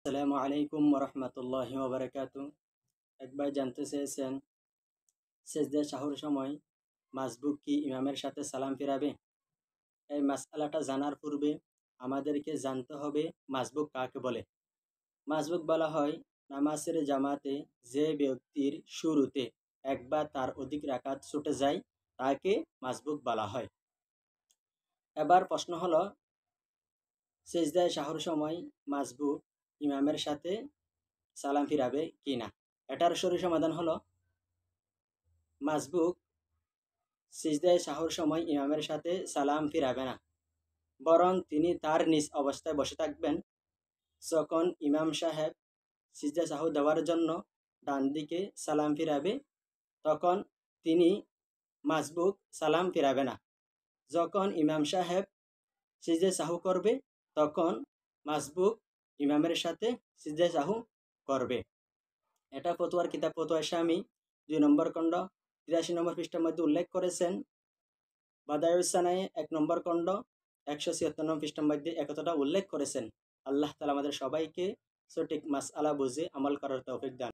আসসালামু আলাইকুম ওরহমতুল্লাহি ওবারাকাতু। একবার জানতে চেয়েছেন, সেজদায় সাহুর সময় মাসবুক কি ইমামের সাথে সালাম ফিরাবে? এই মাসআলাটা জানার পূর্বে আমাদেরকে জানতে হবে মাসবুক কাকে বলে। মাসবুক বলা হয় নামাজের জামাতে যে ব্যক্তির শুরুতে এক বা তার অধিক রাকাত ছুটে যায় তাকে মাসবুক বলা হয়। এবার প্রশ্ন হলো, সেজদায় সাহুর সময় মাসবুক ইমামের সাথে সালাম ফিরাবে কি না? এটার সঠিক সমাধান হলো, মাসবুক সিজদায় সাহুর সময় ইমামের সাথে সালাম ফিরাবে না, বরং তিনি তার নিজ অবস্থায় বসে থাকবেন। যখন ইমাম সাহেব সিজদায় সাহু দেওয়ার জন্য ডান দিকে সালাম ফিরাবে, তখন তিনি মাসবুক সালাম ফিরাবে না। যখন ইমাম সাহেব সিজদায় সাহু করবে, তখন মাসবুক ইমামের সাথে সিজদায় সাহু করবে। এটা ফতোয়ার কিতাব ফতোয়া শামী 2 নম্বর খণ্ড 83 নম্বর পৃষ্ঠার মধ্যে উল্লেখ করেছেন। বাদায়ুসানায়ে 1 নম্বর খণ্ড 176 নম্বর পৃষ্ঠার মধ্যে একথাটা উল্লেখ করেছেন। আল্লাহ তাআলা আমাদের সবাইকে সঠিক মাসআলা বুঝে আমল করার তৌফিক দান